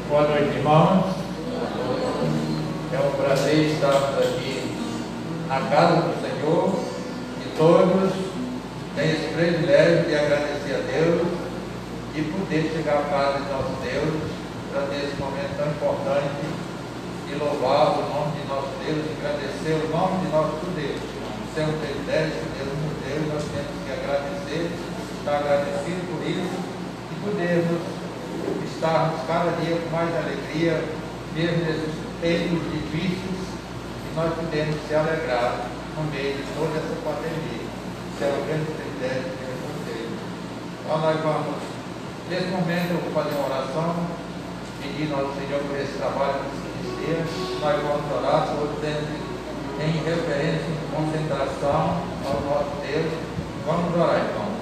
Boa noite, irmãos. É um prazer estarmos aqui na casa do Senhor e todos têm esse privilégio de agradecer a Deus e poder chegar à casa de nosso Deus para ter esse momento tão importante e louvar o nome de nosso Deus, agradecer o nome de nosso Deus. Isso é um privilégio que Deus nos deu e nós temos que agradecer, estar agradecidos por isso e podermos estarmos cada dia com mais alegria, mesmo nesses tempos difíceis, e nós podemos se alegrar no meio de toda essa pandemia. Isso é um grande privilégio que Deus nos deu. Então nós vamos, nesse momento eu vou fazer uma oração, pedindo ao Senhor por esse trabalho que se inicia. Nós vamos orar todos em referência, em concentração ao nosso Deus. Vamos orar, irmão.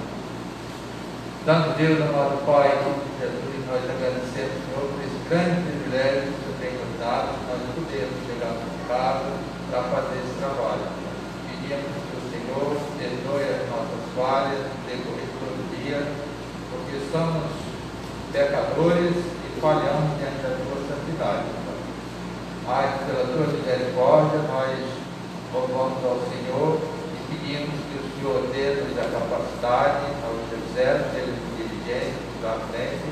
Santo Deus, amado Pai, em nome de Jesus, nós agradecemos, Senhor, por esse grande privilégio que o Senhor tem nos dado, nós podemos chegar na casa para fazer esse trabalho. Pedimos que o Senhor perdoe as nossas falhas no decorrer de todo dia, porque somos pecadores e falhamos diante da tua santidade. Mas, pela tua misericórdia, nós louvamos ao Senhor e pedimos que o Senhor dê-nos a capacidade aos teus servos, eles diligentes, da frente,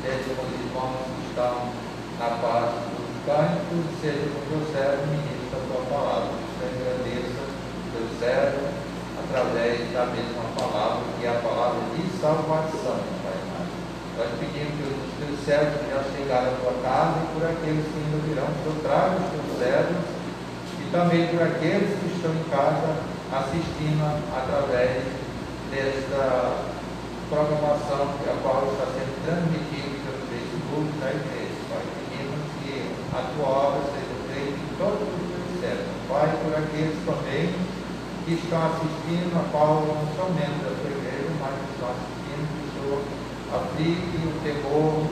seja com os irmãos que estão na parte dos cânticos, seja com o teu servo, ministro da tua palavra. Que o Senhor agradeça o teu servo através da mesma palavra, que é a palavra de salvação, Pai. Nós pedimos que os teus servos que já chegaram à tua casa e por aqueles que ainda virão, que eu traga os teus servos e também por aqueles que estão em casa assistindo através desta programação a qual está sendo transmitida pelo Facebook da igreja. Pai, pedimos que a tua obra seja feita em todos os teus servos. Pai, por aqueles também que estão assistindo, a qual não são membros da tua igreja, mas que estão assistindo, que o Senhor aplique o temor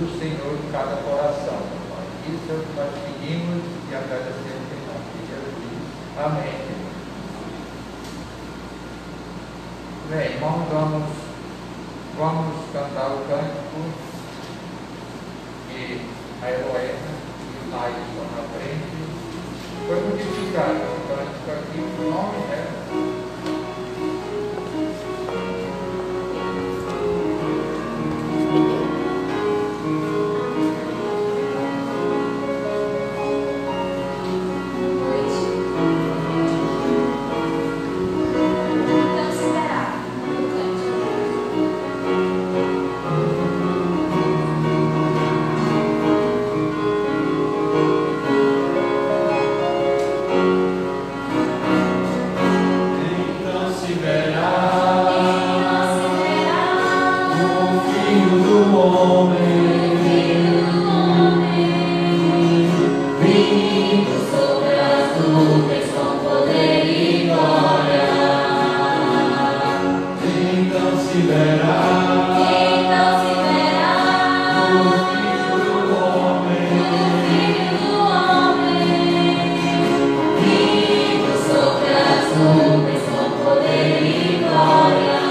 do Senhor em cada coração. Pai. Isso é o que nós pedimos e agradecemos em nome de Jesus. Amém. Bem, irmãos, vamos cantar o cântico que a Heloína e o Nai estão na frente. Foi modificado o cântico aqui, o nome dela. Sobre as nuvens com poder e glória.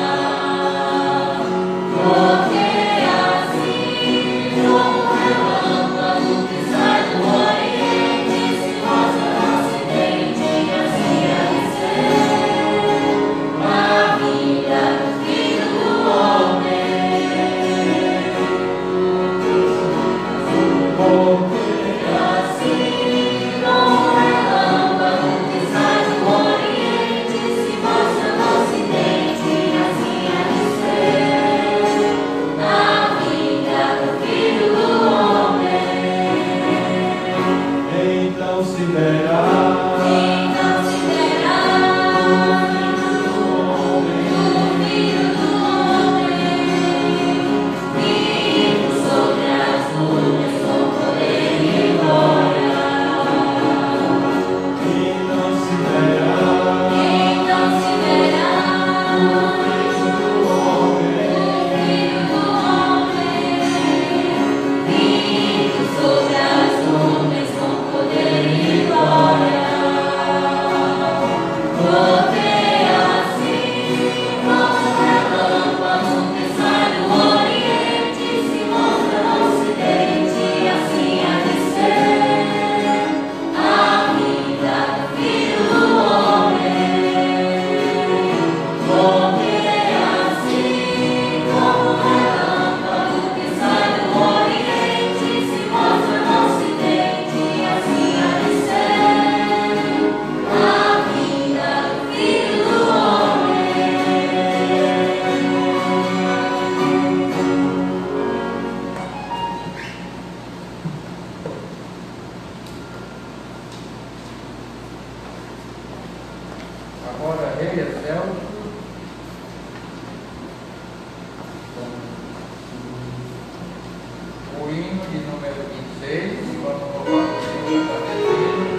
hino de número 26, e vamos louvar o Senhor agradecido.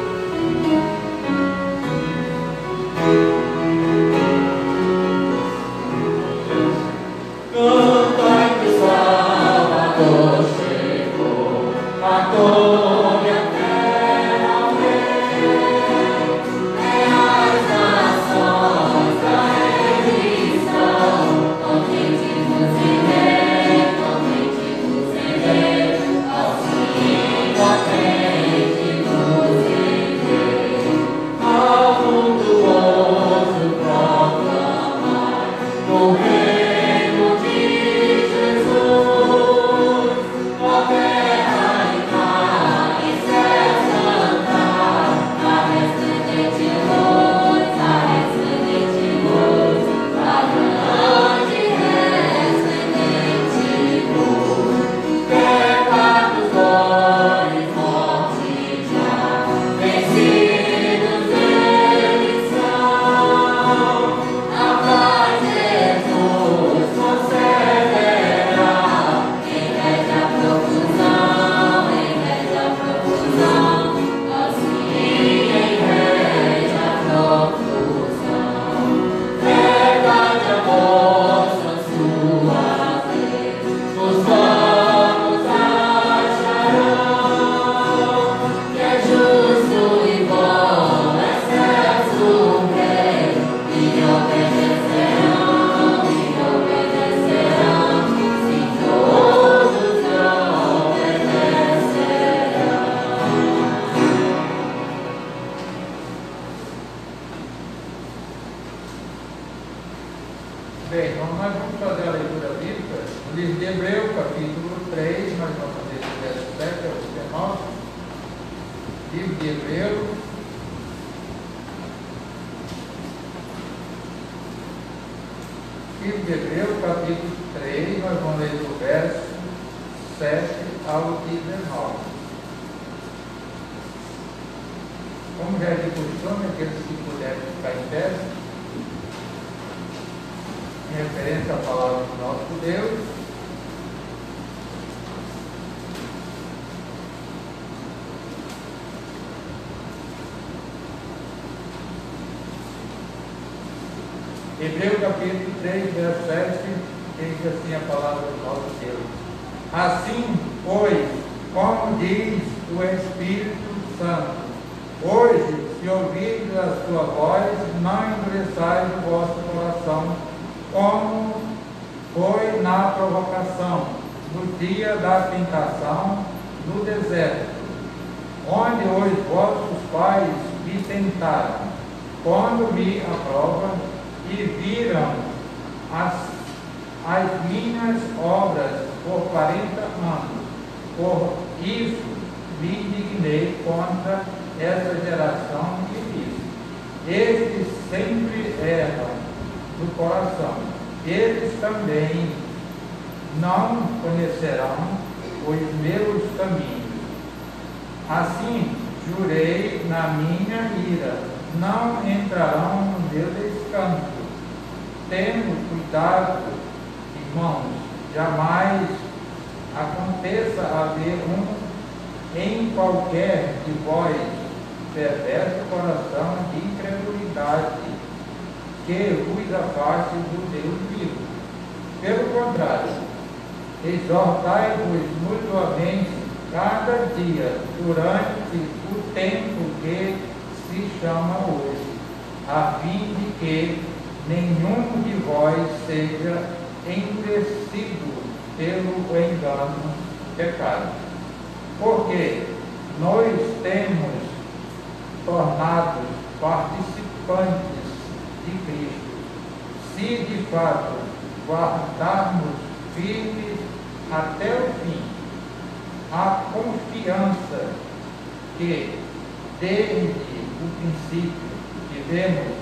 Bem, então nós vamos fazer a leitura bíblica no livro de Hebreus, capítulo 3, nós vamos fazer do verso 7 ao 19. Livro de Hebreus, capítulo 3, nós vamos ler do verso 7 ao 19. Como já é de costume, aqueles que puderem ficar em pé, em referência à palavra do nosso Deus. Hebreus capítulo 3, verso 7, diz assim a palavra do nosso Deus. Assim, pois, como diz o Espírito Santo, hoje, se ouvirdes a sua voz, não endureçais o vosso coração, como foi na provocação, no dia da tentação, no deserto, onde os vossos pais me tentaram, quando me aprovam e viram as minhas obras por 40 anos. Por isso me indignei contra essa geração e disse: estes sempre erram do coração, eles também não conhecerão os meus caminhos. Assim jurei na minha ira, não entrarão no meu descanso. Tendo cuidado, irmãos, jamais aconteça haver em qualquer de vós perverso coração de incredulidade, que vos afaste do Deus vivo. Pelo contrário, exortai-vos mutuamente cada dia, durante o tempo que se chama hoje, a fim de que nenhum de vós seja endurecido pelo engano pecado. Porque nós temos tornado participantes de Cristo, se de fato guardarmos firmes até o fim a confiança que desde o princípio tivemos,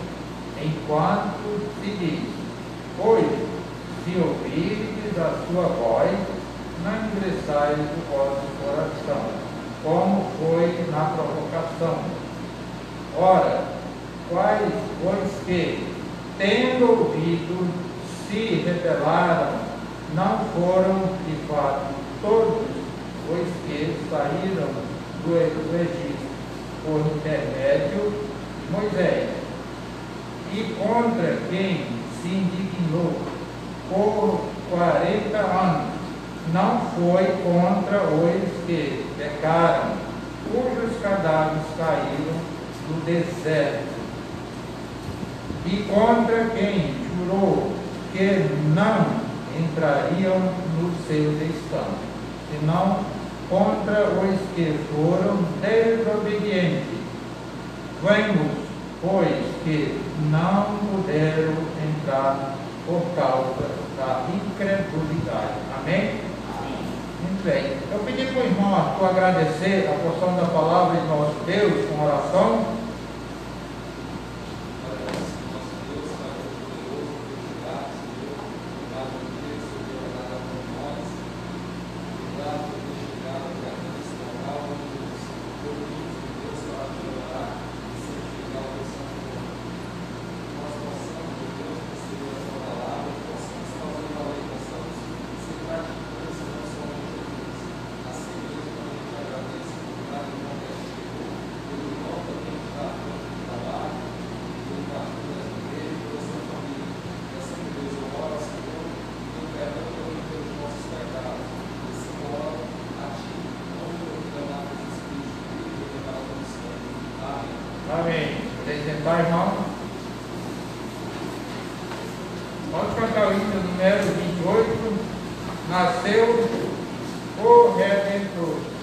enquanto se diz: pois se ouvirdes a sua voz, não endureçais o vosso coração, como foi na provocação. Ora, quais os que, tendo ouvido, se rebelaram, não foram de fato todos os que saíram do Egito por intermédio de Moisés, e contra quem se indignou por 40 anos, não foi contra os que pecaram, cujos cadáveres caíram no deserto, e contra quem jurou que não entrariam no seu descanso, senão contra os que foram desobedientes. Vemos, pois, que não puderam entrar por causa da incredulidade. Amém? Muito bem. Eu pedi para o irmão Arthur agradecer a porção da palavra de nosso Deus com oração. Amém. Podem sentar, irmão. Vamos cantar o hino número 28. Nasceu o Redentor.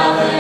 Amen.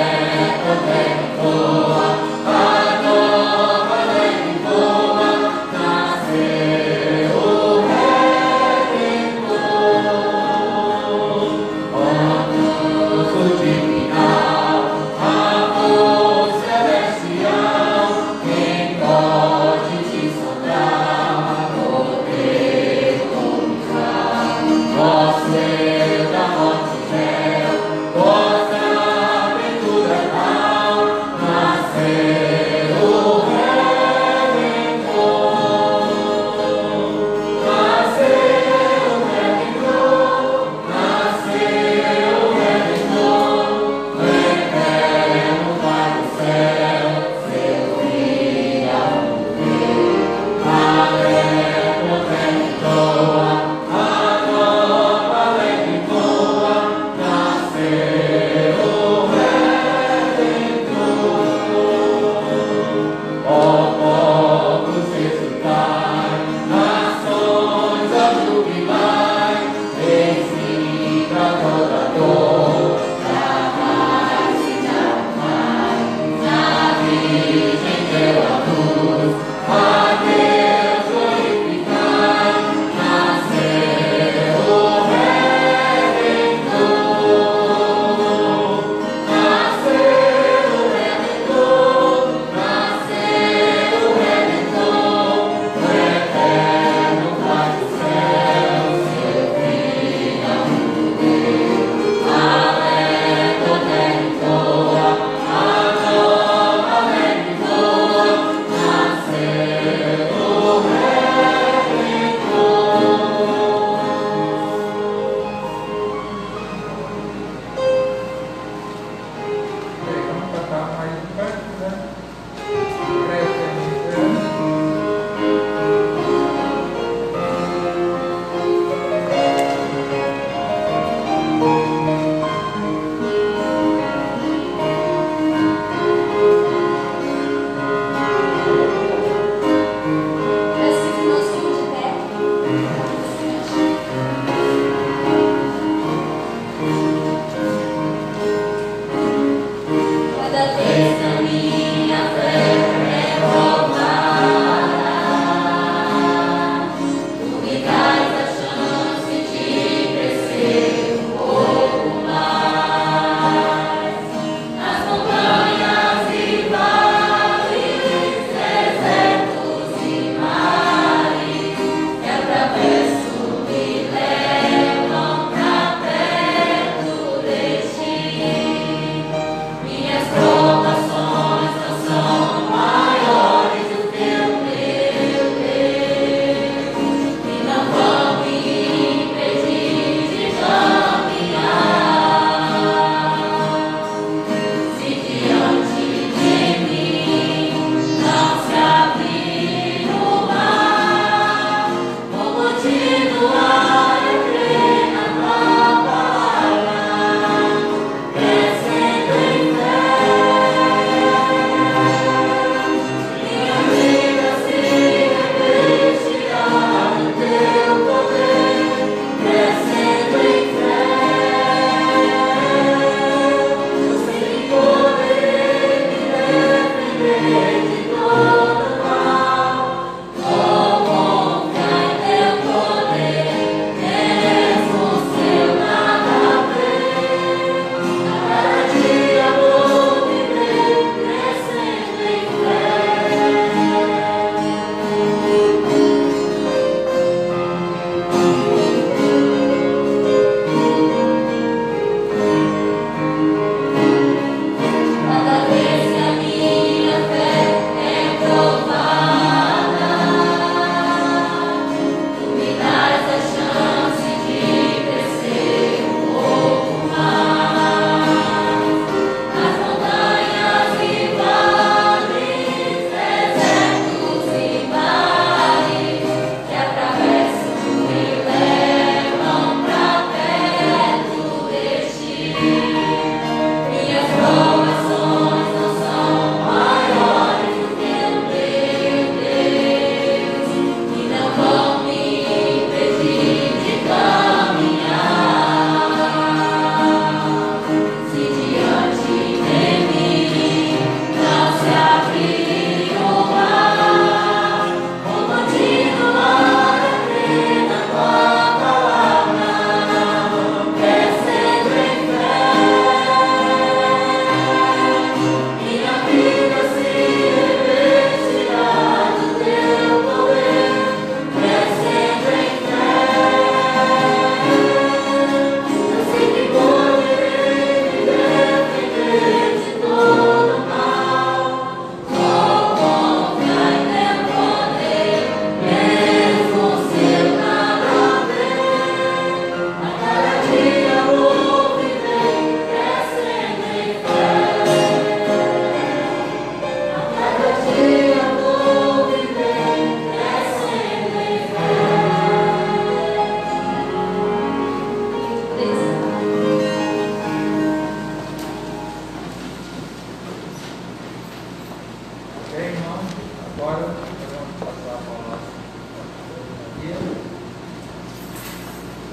agora nós vamos passar a palavra para a Maria.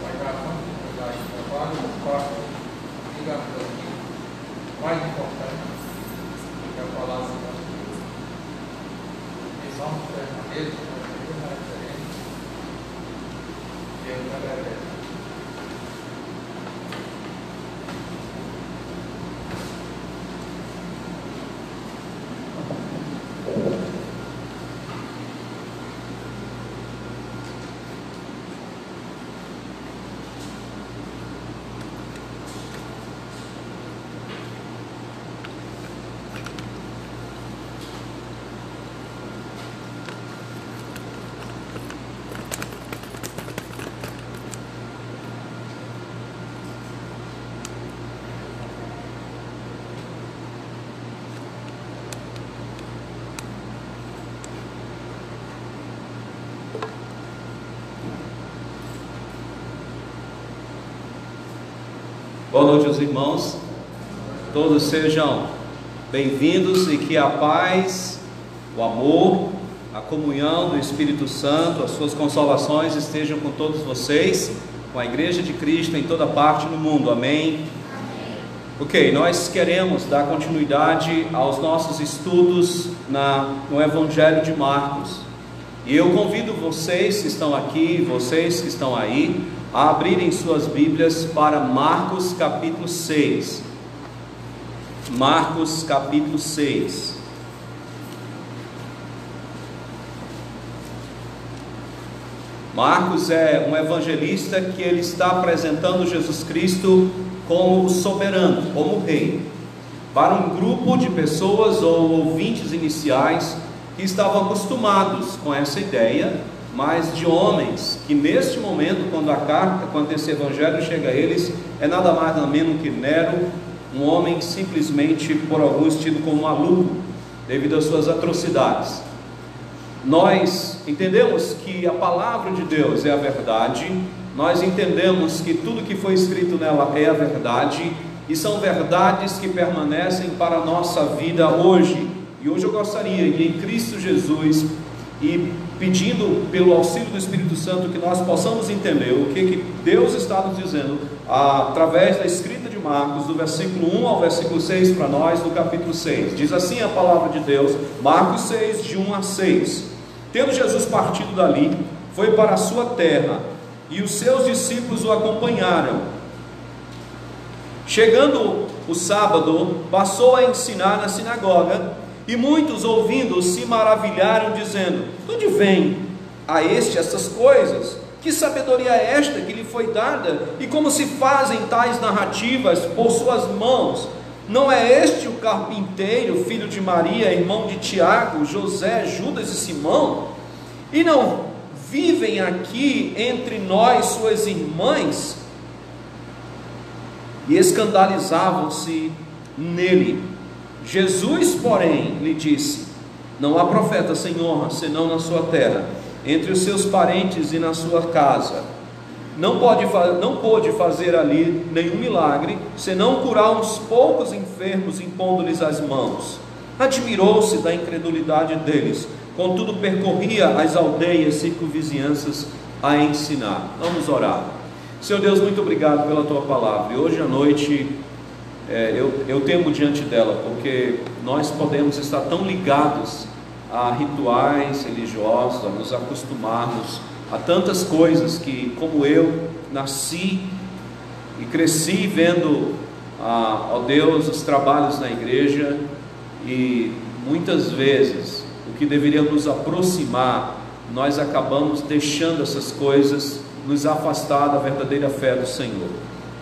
Vai gravando, vai dar esse trabalho, os quartos, digamos aqui, mais importante que a palavra de Deus. E vamos permanecer, mais diferente. Deus agradece. Boa noite aos irmãos, todos sejam bem-vindos e que a paz, o amor, a comunhão do Espírito Santo, as suas consolações estejam com todos vocês, com a Igreja de Cristo em toda parte no mundo, amém? Ok, nós queremos dar continuidade aos nossos estudos no Evangelho de Marcos, e eu convido vocês que estão aqui, vocês que estão aí, a abrirem suas Bíblias para Marcos capítulo 6. Marcos capítulo 6. Marcos é um evangelista que ele está apresentando Jesus Cristo como soberano, como rei, para um grupo de pessoas ou ouvintes iniciais que estavam acostumados com essa ideia, mas de homens que neste momento, quando esse evangelho chega a eles, é nada mais nada menos que Nero, um homem simplesmente por alguns tido como maluco devido às suas atrocidades. Nós entendemos que a palavra de Deus é a verdade, nós entendemos que tudo que foi escrito nela é a verdade, e são verdades que permanecem para a nossa vida hoje. E hoje eu gostaria de, em Cristo Jesus, e pedindo pelo auxílio do Espírito Santo, que nós possamos entender o que Deus está nos dizendo através da escrita de Marcos, do versículo 1 ao versículo 6 para nós, do capítulo 6. Diz assim a palavra de Deus, Marcos 6, de 1 a 6. Tendo Jesus partido dali, foi para a sua terra, e os seus discípulos o acompanharam. Chegando o sábado, passou a ensinar na sinagoga, e muitos ouvindo se maravilharam, dizendo: de onde vem a este essas coisas? Que sabedoria é esta que lhe foi dada? E como se fazem tais narrativas por suas mãos? Não é este o carpinteiro, filho de Maria, irmão de Tiago, José, Judas e Simão? E não vivem aqui entre nós suas irmãs? E escandalizavam-se nele. Jesus, porém, lhe disse: não há profeta sem honra, senão na sua terra, entre os seus parentes e na sua casa. Não pôde fazer ali nenhum milagre, senão curar uns poucos enfermos, impondo-lhes as mãos. Admirou-se da incredulidade deles, contudo percorria as aldeias circunvizinhanças a ensinar. Vamos orar. Senhor Deus, muito obrigado pela tua palavra, e hoje à noite eu temo diante dela, porque nós podemos estar tão ligados a rituais religiosos, a nos acostumarmos a tantas coisas que, como eu, nasci e cresci vendo, ó Deus, os trabalhos na igreja, e muitas vezes o que deveria nos aproximar, nós acabamos deixando essas coisas nos afastar da verdadeira fé do Senhor.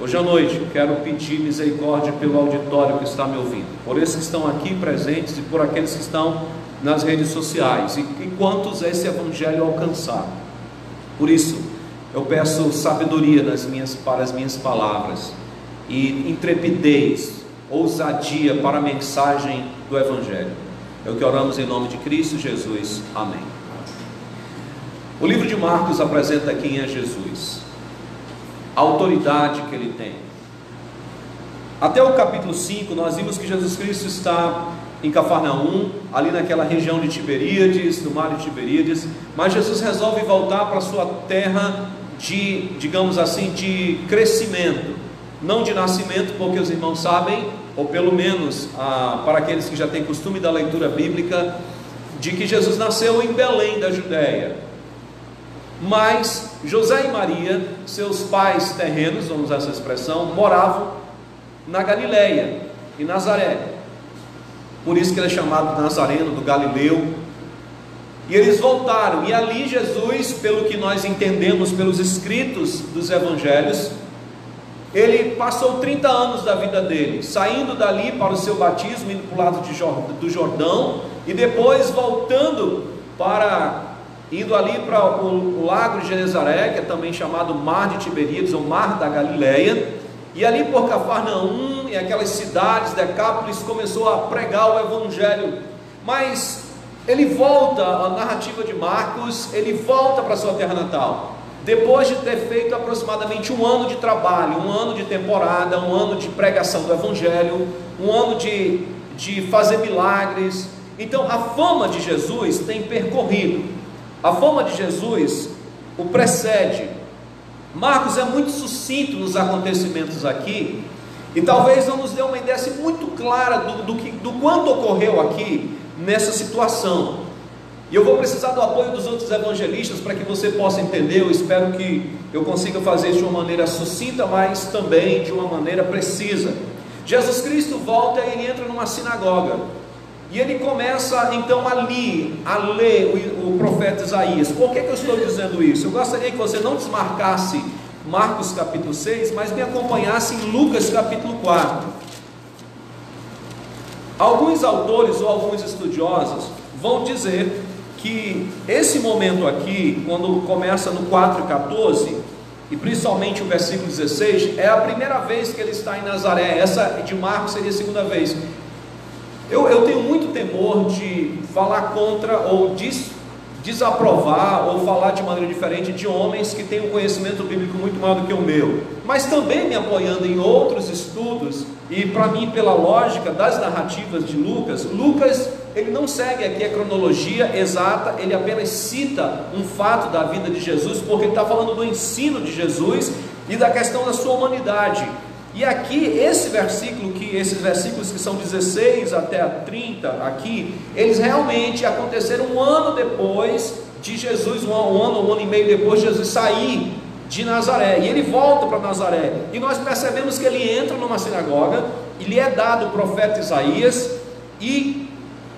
Hoje à noite eu quero pedir misericórdia pelo auditório que está me ouvindo, por esses que estão aqui presentes e por aqueles que estão nas redes sociais, e quantos esse evangelho alcançar. Por isso eu peço sabedoria para as minhas palavras, e intrepidez, ousadia para a mensagem do evangelho. É o que oramos em nome de Cristo Jesus, amém. O livro de Marcos apresenta quem é Jesus, a autoridade que ele tem. Até o capítulo 5 nós vimos que Jesus Cristo está em Cafarnaum, ali naquela região de Tiberíades, do mar de Tiberíades, mas Jesus resolve voltar para a sua terra de, digamos assim, de crescimento, não de nascimento, porque os irmãos sabem, ou pelo menos para aqueles que já têm costume da leitura bíblica, de que Jesus nasceu em Belém da Judéia, mas José e Maria, seus pais terrenos, vamos usar essa expressão, moravam na Galileia, em Nazaré. Por isso que ele é chamado Nazareno, do Galileu. E eles voltaram, e ali Jesus, pelo que nós entendemos pelos escritos dos evangelhos, ele passou 30 anos da vida dele, saindo dali para o seu batismo, indo para o lado do Jordão, e depois voltando indo ali para o lago de Genezaré, que é também chamado Mar de Tiberíades, ou Mar da Galileia, e ali por Cafarnaum e aquelas cidades, Decápolis, começou a pregar o evangelho. Mas ele volta, a narrativa de Marcos, ele volta para sua terra natal, depois de ter feito aproximadamente um ano de trabalho, um ano de temporada, um ano de pregação do evangelho, um ano de fazer milagres. Então a fama de Jesus tem percorrido, a fama de Jesus o precede. Marcos é muito sucinto nos acontecimentos aqui, e talvez não nos dê uma ideia assim, muito clara do quanto ocorreu aqui nessa situação. E eu vou precisar do apoio dos outros evangelistas para que você possa entender. Eu espero que eu consiga fazer isso de uma maneira sucinta, mas também de uma maneira precisa. Jesus Cristo volta e ele entra numa sinagoga, e ele começa então ali a ler o profeta Isaías. Por que eu estou dizendo isso? Eu gostaria que você não desmarcasse Marcos capítulo 6, mas me acompanhasse em Lucas capítulo 4. Alguns autores ou alguns estudiosos vão dizer que esse momento aqui, quando começa no 4:14, e principalmente o versículo 16, é a primeira vez que ele está em Nazaré. Essa de Marcos seria a segunda vez. Eu tenho muito temor de falar contra ou desaprovar ou falar de maneira diferente de homens que têm um conhecimento bíblico muito maior do que o meu, mas também me apoiando em outros estudos, e para mim, pela lógica das narrativas de Lucas, ele não segue aqui a cronologia exata, ele apenas cita um fato da vida de Jesus, porque ele está falando do ensino de Jesus e da questão da sua humanidade. E aqui, esses versículos que são 16 até a 30 aqui, eles realmente aconteceram um ano depois de Jesus, um ano e meio depois de Jesus sair de Nazaré, e ele volta para Nazaré, e nós percebemos que ele entra numa sinagoga, e lhe é dado o profeta Isaías, e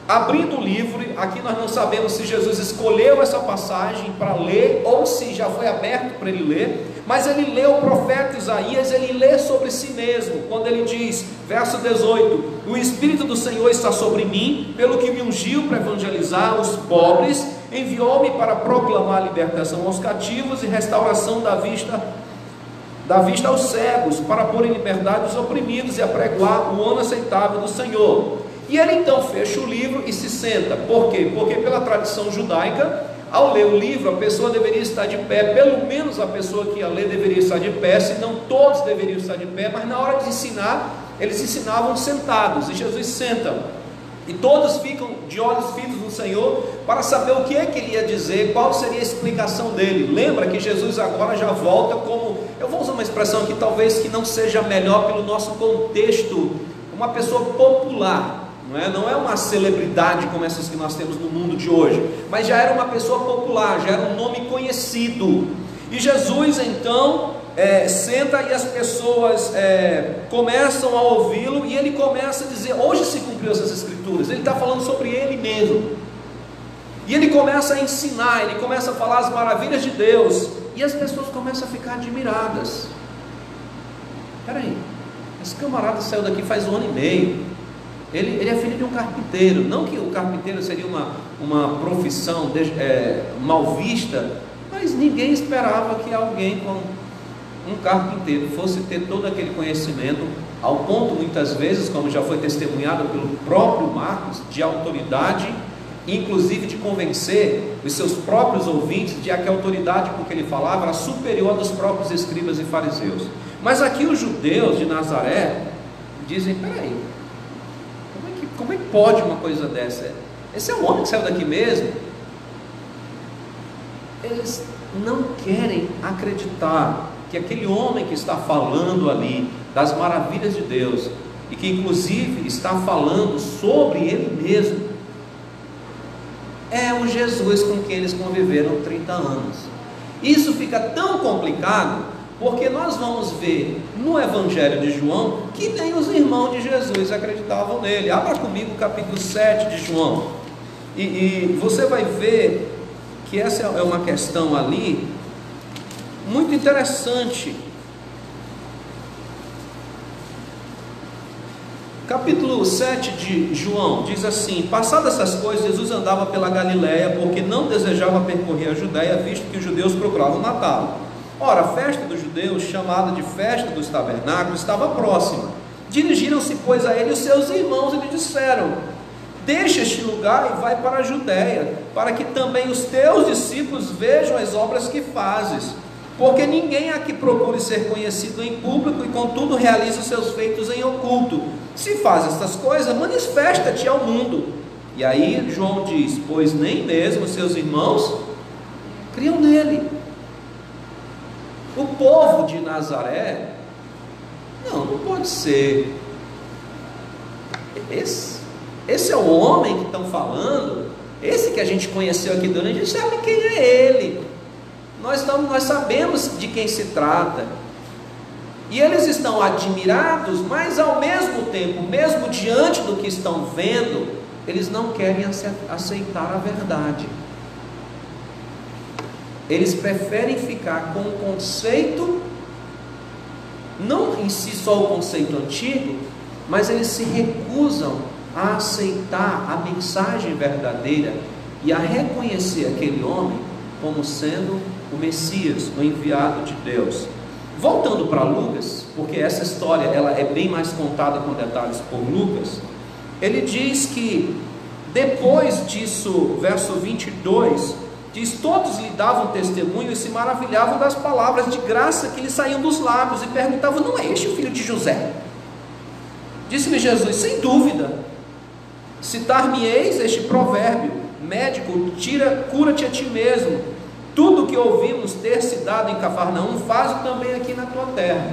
abrindo o livro, aqui nós não sabemos se Jesus escolheu essa passagem para ler, ou se já foi aberto para ele ler, mas ele lê o profeta Isaías, ele lê sobre si mesmo, quando ele diz, verso 18, o Espírito do Senhor está sobre mim, pelo que me ungiu para evangelizar os pobres, enviou-me para proclamar libertação aos cativos e restauração da vista aos cegos, para pôr em liberdade os oprimidos e apregoar o ano aceitável do Senhor. E ele então fecha o livro e se senta. Por quê? Porque pela tradição judaica, ao ler o livro, a pessoa deveria estar de pé, pelo menos a pessoa que ia ler deveria estar de pé, se não todos deveriam estar de pé, mas na hora de ensinar, eles ensinavam sentados, e Jesus senta, e todos ficam de olhos fitos no Senhor, para saber o que é que ele ia dizer, qual seria a explicação dele. Lembra que Jesus agora já volta como, eu vou usar uma expressão que talvez que não seja melhor pelo nosso contexto, uma pessoa popular, não é uma celebridade como essas que nós temos no mundo de hoje, mas já era uma pessoa popular, já era um nome conhecido. E Jesus então senta, e as pessoas começam a ouvi-lo, e ele começa a dizer, hoje se cumpriu essas escrituras. Ele está falando sobre ele mesmo, e ele começa a ensinar, ele começa a falar as maravilhas de Deus, e as pessoas começam a ficar admiradas. Peraí, esse camarada saiu daqui faz 1 ano e meio, ele é filho de um carpinteiro. Não que o carpinteiro seria uma profissão mal vista, mas ninguém esperava que alguém com um carpinteiro fosse ter todo aquele conhecimento, ao ponto muitas vezes, como já foi testemunhado pelo próprio Marcos, de autoridade, inclusive de convencer os seus próprios ouvintes de que a autoridade com que ele falava era superior à dos próprios escribas e fariseus. Mas aqui os judeus de Nazaré dizem, peraí, como é que pode uma coisa dessa? Esse é o homem que saiu daqui mesmo? Eles não querem acreditar que aquele homem que está falando ali das maravilhas de Deus, e que inclusive está falando sobre ele mesmo, é o Jesus com quem eles conviveram 30 anos. Isso fica tão complicado, porque nós vamos ver no Evangelho de João que nem os irmãos de Jesus acreditavam nele. Abra comigo o capítulo 7 de João, e você vai ver que essa é uma questão ali muito interessante. Capítulo 7 de João diz assim: passadas essas coisas, Jesus andava pela Galiléia, porque não desejava percorrer a Judéia, visto que os judeus procuravam matá-lo. Ora, a festa dos judeus, chamada de festa dos tabernáculos, estava próxima. Dirigiram-se, pois, a ele os seus irmãos e lhe disseram: deixa este lugar e vai para a Judéia, para que também os teus discípulos vejam as obras que fazes. Porque ninguém aqui procure ser conhecido em público, e contudo realiza os seus feitos em oculto. Se faz estas coisas, manifesta-te ao mundo. E aí João diz: pois nem mesmo seus irmãos criam nele. O povo de Nazaré, não pode ser. Esse é o homem que estão falando, esse que a gente conheceu aqui durante, a gente sabe quem é ele. Nós sabemos de quem se trata. E eles estão admirados, mas ao mesmo tempo, mesmo diante do que estão vendo, eles não querem aceitar a verdade. Eles preferem ficar com o conceito, não em si só o conceito antigo, mas eles se recusam a aceitar a mensagem verdadeira e a reconhecer aquele homem como sendo o Messias, o enviado de Deus. Voltando para Lucas, porque essa história ela é bem mais contada com detalhes por Lucas, ele diz que depois disso, verso 22, diz: todos lhe davam testemunho e se maravilhavam das palavras de graça que lhe saíam dos lábios, e perguntavam: não é este o filho de José? Disse-lhe Jesus: sem dúvida, citar-me-eis este provérbio: médico, cura-te a ti mesmo. Tudo que ouvimos ter se dado em Cafarnaum, faz também aqui na tua terra.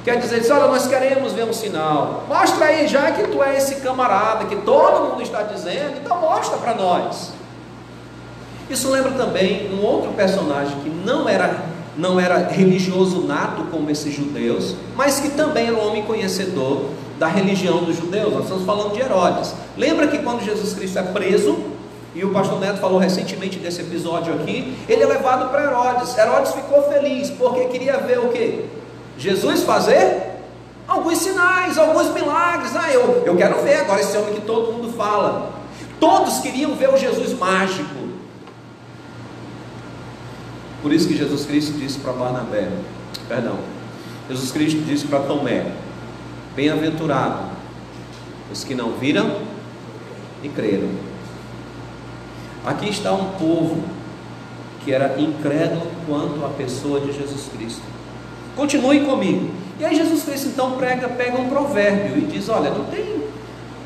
Quer dizer, diz: olha, nós queremos ver um sinal. Mostra aí, já que tu é esse camarada que todo mundo está dizendo, então mostra para nós. Isso lembra também um outro personagem que não era religioso nato como esses judeus, mas que também era um homem conhecedor da religião dos judeus. Nós estamos falando de Herodes. Lembra que quando Jesus Cristo é preso, e o pastor Neto falou recentemente desse episódio aqui, ele é levado para Herodes. Herodes ficou feliz, porque queria ver o quê? Jesus fazer alguns sinais, alguns milagres. Eu quero ver agora esse homem que todo mundo fala. Todos queriam ver o Jesus mágico. Por isso que Jesus Cristo disse para Jesus Cristo disse para Tomé: bem-aventurado os que não viram e creram. Aqui está um povo que era incrédulo quanto à pessoa de Jesus Cristo. Continue comigo. E aí Jesus Cristo então pega um provérbio e diz: olha,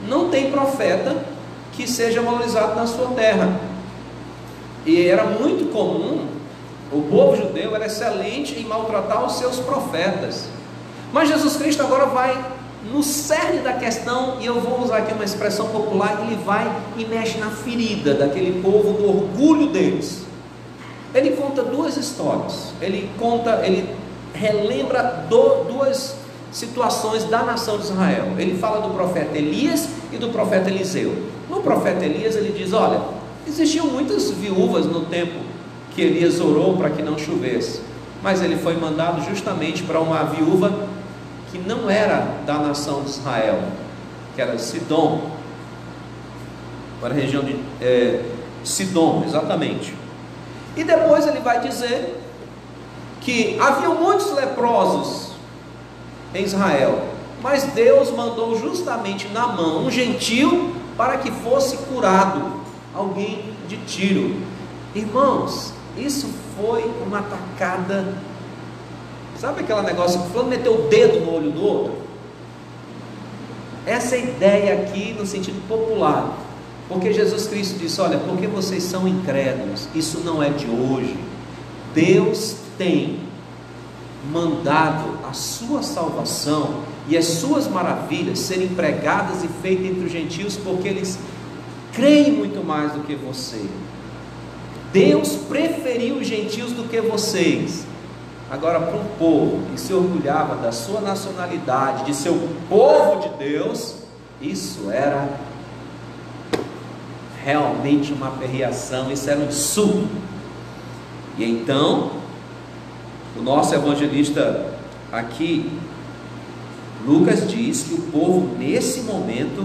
não tem profeta que seja valorizado na sua terra. E era muito comum, o povo judeu era excelente em maltratar os seus profetas. Mas Jesus Cristo agora vai no cerne da questão, e eu vou usar aqui uma expressão popular: ele vai e mexe na ferida daquele povo, do orgulho deles. Ele conta duas histórias. Ele relembra duas situações da nação de Israel. Ele fala do profeta Elias e do profeta Eliseu. No profeta Elias ele diz: olha, existiam muitas viúvas no tempo que Elias orou para que não chovesse, mas ele foi mandado justamente para uma viúva que não era da nação de Israel, que era Sidom, para a região de Sidom, exatamente. E depois ele vai dizer que havia muitos leprosos em Israel, mas Deus mandou justamente Naamã, um gentil, para que fosse curado, alguém de Tiro. Irmãos, isso foi uma atacada. Sabe aquele negócio que fulano meteu o dedo no olho do outro? Essa é a ideia aqui no sentido popular, porque Jesus Cristo disse: olha, porque vocês são incrédulos, isso não é de hoje. Deus tem mandado a sua salvação e as suas maravilhas serem pregadas e feitas entre os gentios, porque eles creem muito mais do que você. Deus preferiu os gentios do que vocês. Agora, para um povo que se orgulhava da sua nacionalidade, de ser o povo de Deus, isso era realmente uma aberração, isso era um absurdo. E então, o nosso evangelista aqui, Lucas, diz que o povo nesse momento,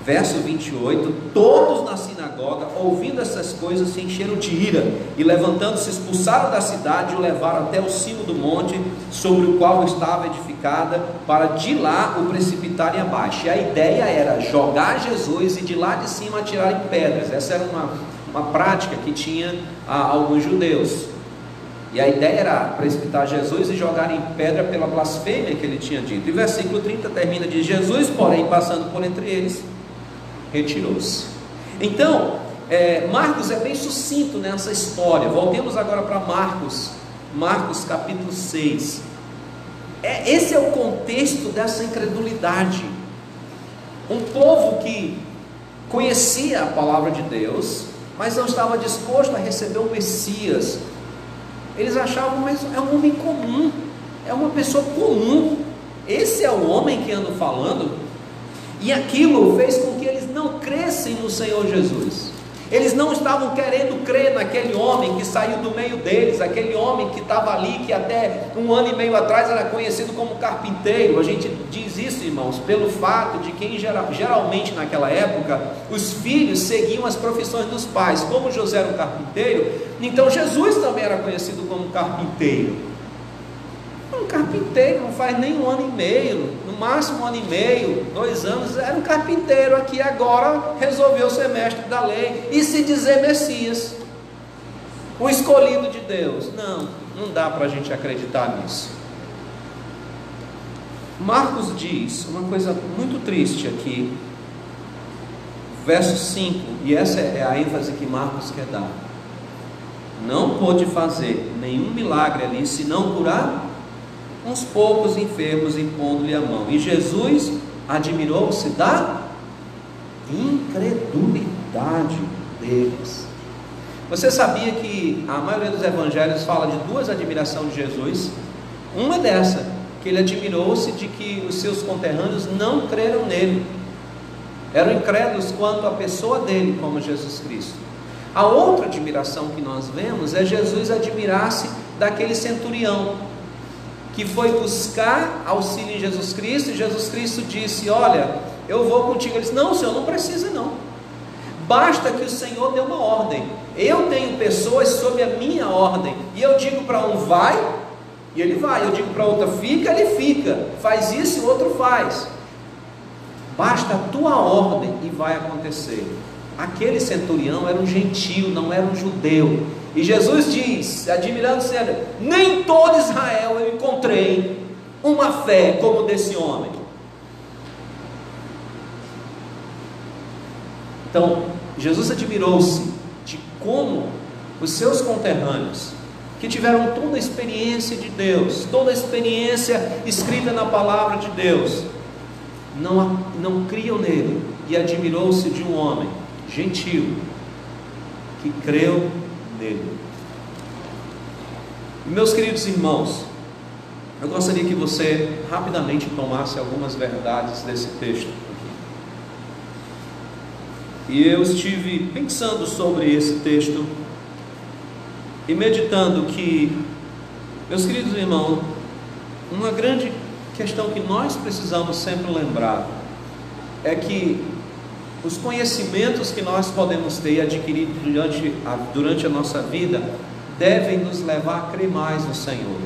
verso 28, todos na sinagoga, ouvindo essas coisas, se encheram de ira, e levantando-se, expulsaram da cidade e o levaram até o cimo do monte, sobre o qual estava edificada, para de lá o precipitarem abaixo. E a ideia era jogar Jesus e de lá de cima atirarem pedras. Essa era uma prática que tinha alguns judeus. E a ideia era precipitar Jesus e jogarem pedra pela blasfêmia que ele tinha dito. E versículo 30 termina de: Jesus, porém, passando por entre eles, retirou-se. Então, Marcos é bem sucinto nessa história. Voltemos agora para Marcos capítulo 6. Esse é o contexto dessa incredulidade. Um povo que conhecia a palavra de Deus, mas não estava disposto a receber o Messias. Eles achavam: mas é um homem comum, é uma pessoa comum, esse é o homem que anda falando. E aquilo fez com que eles não crescem no Senhor Jesus. Eles não estavam querendo crer naquele homem que saiu do meio deles, aquele homem que estava ali, que até 1 ano e meio atrás era conhecido como carpinteiro. A gente diz isso, irmãos, pelo fato de que geralmente naquela época os filhos seguiam as profissões dos pais. Como José era um carpinteiro, então Jesus também era conhecido como carpinteiro. Um carpinteiro não faz nem 1 ano e meio, no máximo 1 ano e meio, 2 anos, era um carpinteiro aqui, agora resolveu ser mestre da lei e se dizer Messias, o escolhido de Deus. Não dá para a gente acreditar nisso. Marcos diz uma coisa muito triste aqui, verso 5, e essa é a ênfase que Marcos quer dar: não pôde fazer nenhum milagre ali, senão curar uns poucos enfermos, impondo-lhe a mão. E Jesus admirou-se da incredulidade deles. Você sabia que a maioria dos evangelhos fala de 2 admirações de Jesus? Uma dessa, que ele admirou-se de que os seus conterrâneos não creram nele, eram incrédulos quanto à pessoa dele, como Jesus Cristo. A outra admiração que nós vemos é Jesus admirar-se daquele centurião que foi buscar auxílio em Jesus Cristo, e Jesus Cristo disse: olha, eu vou contigo. Ele disse: não, Senhor, não precisa não, basta que o Senhor dê uma ordem. Eu tenho pessoas sob a minha ordem, e eu digo para um vai, e ele vai, eu digo para outra fica, ele fica, faz isso e o outro faz. Basta a tua ordem e vai acontecer. Aquele centurião era um gentio, não era um judeu. E Jesus diz, admirando-se: nem todo Israel eu encontrei uma fé como desse homem. Então, Jesus admirou-se de como os seus conterrâneos, que tiveram toda a experiência de Deus, toda a experiência escrita na palavra de Deus, não criam nele, e admirou-se de um homem gentil que creu nele. Meus queridos irmãos, eu gostaria que você rapidamente tomasse algumas verdades desse texto aqui. E eu estive pensando sobre esse texto e meditando que, meus queridos irmãos, uma grande questão que nós precisamos sempre lembrar é que os conhecimentos que nós podemos ter e adquirir durante a nossa vida devem nos levar a crer mais no Senhor.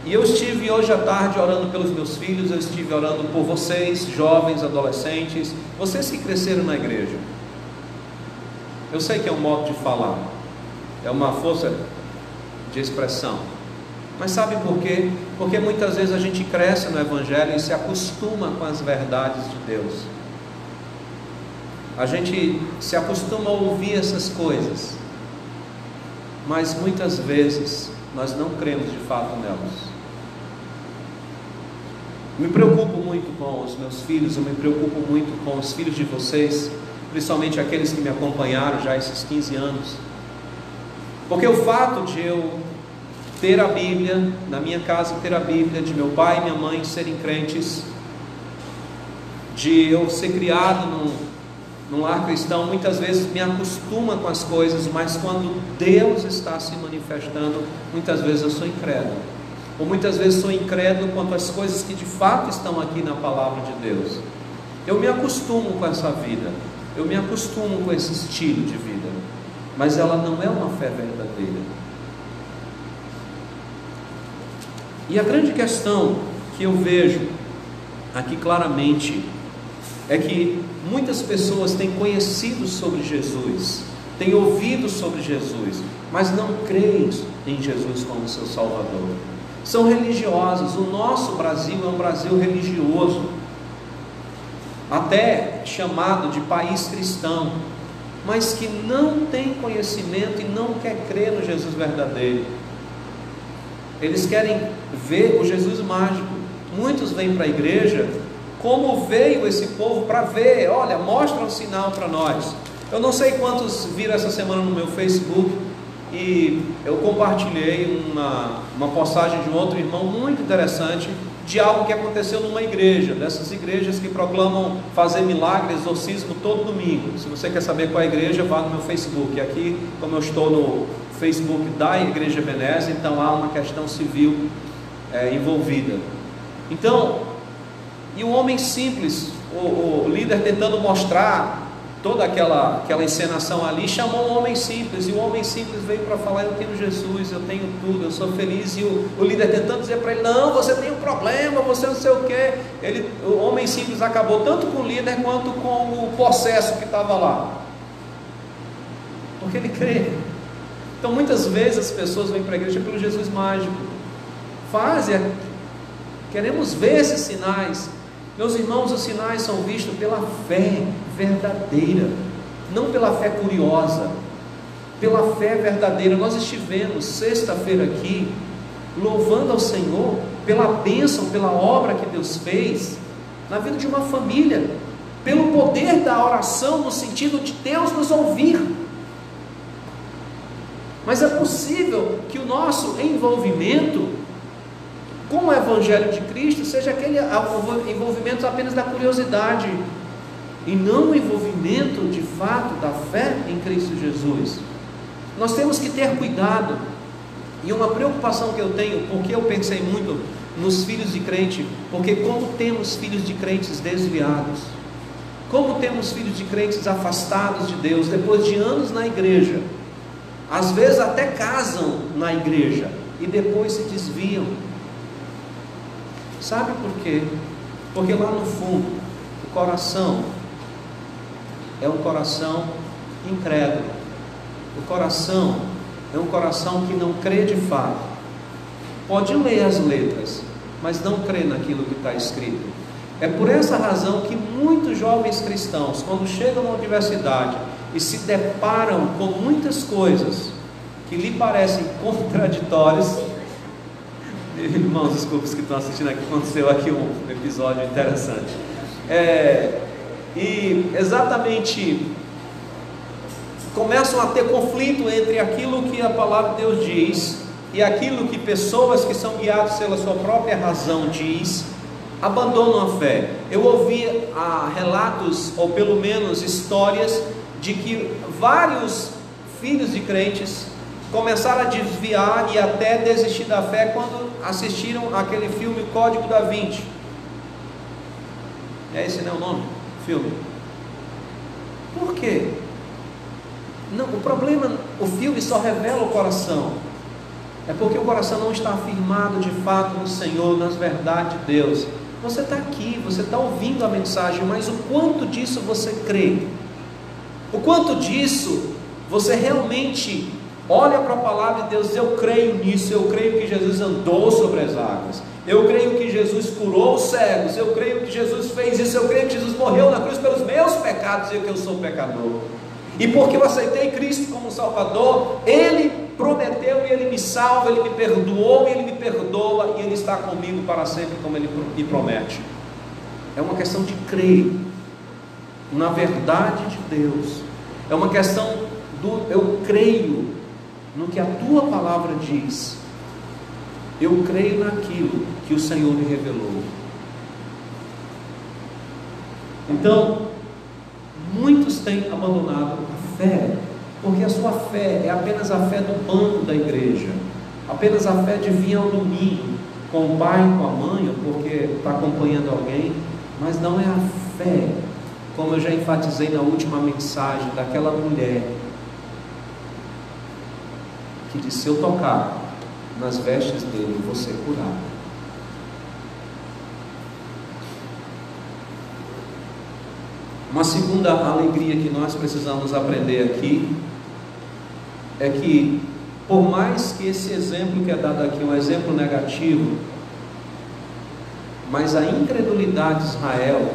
E eu estive hoje à tarde orando pelos meus filhos, eu estive orando por vocês, jovens, adolescentes, vocês que cresceram na igreja. Eu sei que é um modo de falar, é uma força de expressão, Mas sabe por quê? Porque muitas vezes a gente cresce no Evangelho e se acostuma com as verdades de Deus. A gente se acostuma a ouvir essas coisas, mas muitas vezes nós não cremos de fato nelas. Me preocupo muito com os meus filhos, eu me preocupo muito com os filhos de vocês, principalmente aqueles que me acompanharam já esses 15 anos, porque o fato de eu ter a Bíblia, na minha casa ter a Bíblia, de meu pai e minha mãe serem crentes, de eu ser criado num lar cristão, muitas vezes me acostuma com as coisas, mas quando Deus está se manifestando, muitas vezes eu sou incrédulo, ou muitas vezes sou incrédulo quanto às coisas que de fato estão aqui na palavra de Deus. Eu me acostumo com essa vida, eu me acostumo com esse estilo de vida, mas ela não é uma fé verdadeira. E a grande questão que eu vejo aqui claramente é que muitas pessoas têm conhecido sobre Jesus, têm ouvido sobre Jesus, mas não creem em Jesus como seu Salvador. São religiosos. O nosso Brasil é um Brasil religioso, até chamado de país cristão, mas que não tem conhecimento e não quer crer no Jesus verdadeiro. Eles querem ver o Jesus mágico. Muitos vêm para a igreja como veio esse povo para ver, olha, mostra um sinal para nós. Eu não sei quantos viram essa semana no meu Facebook, e eu compartilhei uma postagem de um outro irmão muito interessante, de algo que aconteceu numa igreja, dessas igrejas que proclamam fazer milagre, exorcismo todo domingo. Se você quer saber qual é a igreja, vá no meu Facebook. Aqui, como eu estou no Facebook da Igreja Ebenezer, então há uma questão civil envolvida. Então, e o homem simples, o líder tentando mostrar toda aquela encenação ali, chamou um homem simples, e o homem simples veio para falar: eu tenho Jesus, eu tenho tudo, eu sou feliz. E o líder tentando dizer para ele: não, você tem um problema, você não sei o que. O homem simples acabou tanto com o líder quanto com o possesso que estava lá, porque ele crê. Então muitas vezes as pessoas vêm para a igreja pelo Jesus mágico, queremos ver esses sinais. Meus irmãos, os sinais são vistos pela fé verdadeira, não pela fé curiosa, pela fé verdadeira. Nós estivemos sexta-feira aqui, louvando ao Senhor pela bênção, pela obra que Deus fez na vida de uma família, pelo poder da oração, no sentido de Deus nos ouvir. Mas é possível que o nosso envolvimento com o Evangelho de Cristo seja aquele envolvimento apenas da curiosidade, e não o envolvimento de fato da fé em Cristo Jesus. Nós temos que ter cuidado, e uma preocupação que eu tenho, porque eu pensei muito nos filhos de crente, porque como temos filhos de crentes desviados, como temos filhos de crentes afastados de Deus, depois de anos na igreja, às vezes até casam na igreja, e depois se desviam. Sabe por quê? Porque lá no fundo, o coração é um coração incrédulo. O coração é um coração que não crê de fato. Pode ler as letras, mas não crê naquilo que está escrito. É por essa razão que muitos jovens cristãos, quando chegam na universidade e se deparam com muitas coisas que lhe parecem contraditórias. Irmãos, desculpa os que estão assistindo aqui, aconteceu aqui um episódio interessante. E exatamente começam a ter conflito entre aquilo que a palavra de Deus diz e aquilo que pessoas que são guiadas pela sua própria razão diz, abandonam a fé. Eu ouvi relatos, ou pelo menos histórias, de que vários filhos de crentes começaram a desviar e até desistir da fé quando assistiram aquele filme Código da Vinci. Esse não é o nome do filme? Por quê? Não, o problema, o filme só revela o coração. É porque o coração não está afirmado de fato no Senhor, nas verdades de Deus. Você está aqui, você está ouvindo a mensagem, mas o quanto disso você crê? O quanto disso você realmente olha para a palavra de Deus e diz: eu creio nisso, eu creio que Jesus andou sobre as águas, eu creio que Jesus curou os cegos, eu creio que Jesus fez isso, eu creio que Jesus morreu na cruz pelos meus pecados e que eu sou pecador. E porque eu aceitei Cristo como Salvador, Ele prometeu e Ele me salva, Ele me perdoou e Ele me perdoa, e Ele está comigo para sempre, como Ele me promete. É uma questão de crer na verdade de Deus, é uma questão do eu creio no que a Tua palavra diz, eu creio naquilo que o Senhor me revelou. Então, muitos têm abandonado a fé, porque a sua fé é apenas a fé do banco da igreja, apenas a fé de vir ao domingo com o pai e com a mãe, ou porque está acompanhando alguém, mas não é a fé, como eu já enfatizei na última mensagem, daquela mulher que disse: se eu tocar nas vestes dele, eu vou ser curado. Uma segunda alegria que nós precisamos aprender aqui é que, por mais que esse exemplo que é dado aqui é um exemplo negativo, mas a incredulidade de Israel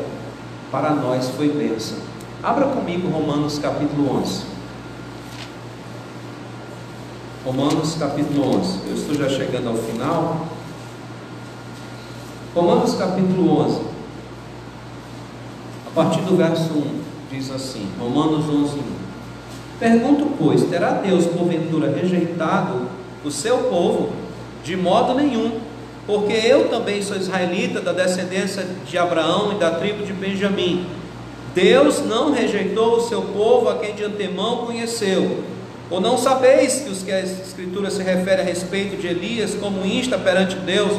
para nós foi bênção. Abra comigo Romanos capítulo 11. Romanos capítulo 11. Eu estou já chegando ao final. Romanos capítulo 11, a partir do verso 1, diz assim, Romanos 11, 1. Pergunto, pois, terá Deus porventura rejeitado o seu povo? De modo nenhum, porque eu também sou israelita, da descendência de Abraão e da tribo de Benjamim. Deus não rejeitou o seu povo, a quem de antemão conheceu. Ou não sabeis que os que a Escritura se refere a respeito de Elias, como insta perante Deus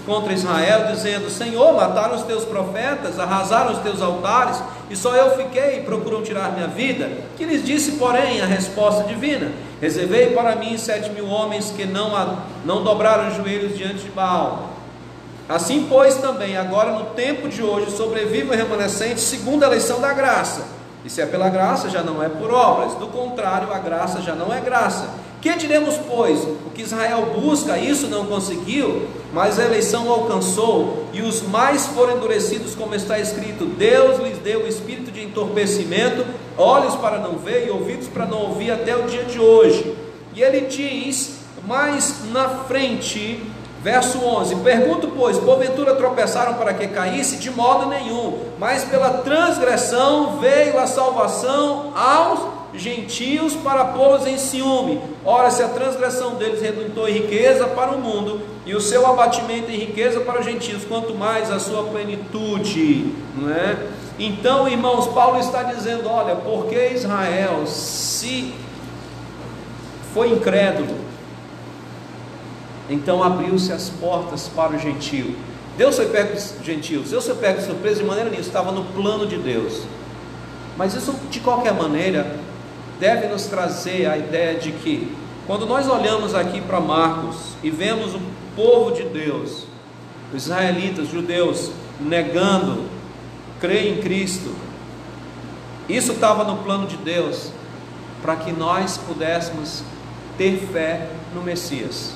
contra Israel, dizendo: Senhor, mataram os teus profetas, arrasaram os teus altares, e só eu fiquei, e procuram tirar minha vida? Que lhes disse, porém, a resposta divina: reservei para mim 7.000 homens que não dobraram os joelhos diante de Baal. Assim, pois, também agora no tempo de hoje sobrevive o remanescente segundo a eleição da graça. E se é pela graça, já não é por obras. Do contrário, a graça já não é graça. Que diremos, pois? O que Israel busca, isso não conseguiu, mas a eleição alcançou, e os mais foram endurecidos, como está escrito: Deus lhes deu o espírito de entorpecimento, olhos para não ver e ouvidos para não ouvir, até o dia de hoje. E ele diz mais na frente, verso 11: Pergunto, pois, porventura tropeçaram para que caísse? De modo nenhum, mas pela transgressão veio a salvação aos gentios, para pô-los em ciúme. Ora, se a transgressão deles redundou em riqueza para o mundo, e o seu abatimento em riqueza para os gentios, quanto mais a sua plenitude, não é? Então, irmãos, Paulo está dizendo: olha, porque Israel se foi incrédulo, então abriu-se as portas para o gentio. Deus foi pego dos gentios, Deus foi pego de surpresa, de maneira nenhuma, estava no plano de Deus. Mas isso, de qualquer maneira, deve nos trazer a ideia de que, quando nós olhamos aqui para Marcos e vemos o povo de Deus, os israelitas, judeus, negando crer em Cristo, isso estava no plano de Deus, para que nós pudéssemos ter fé no Messias.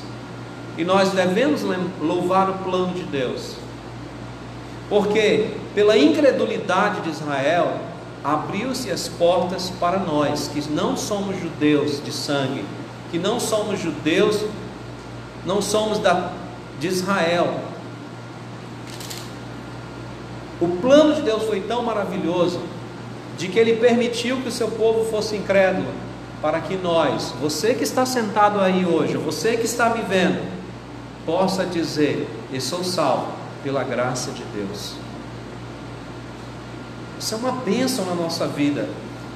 E nós devemos louvar o plano de Deus, porque pela incredulidade de Israel, abriu-se as portas para nós, que não somos judeus de sangue, que não somos judeus, não somos de Israel. O plano de Deus foi tão maravilhoso, de que Ele permitiu que o seu povo fosse incrédulo, para que nós, você que está sentado aí hoje, você que está me vendo, possa dizer: eu sou salvo pela graça de Deus. Isso é uma bênção na nossa vida,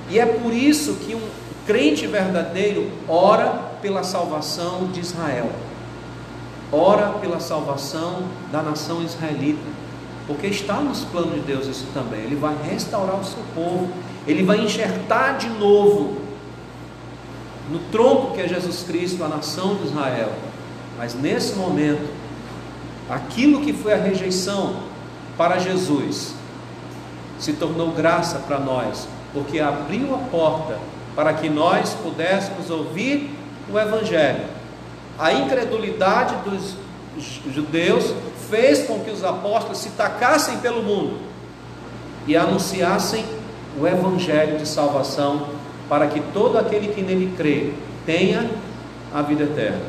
e é por isso que um crente verdadeiro ora pela salvação de Israel, ora pela salvação da nação israelita, porque está nos planos de Deus isso também. Ele vai restaurar o seu povo, Ele vai enxertar de novo no tronco que é Jesus Cristo a nação de Israel. Mas nesse momento, aquilo que foi a rejeição para Jesus se tornou graça para nós, porque abriu a porta para que nós pudéssemos ouvir o Evangelho. A incredulidade dos judeus fez com que os apóstolos se tacassem pelo mundo e anunciassem o Evangelho de salvação, para que todo aquele que nele crê tenha a vida eterna.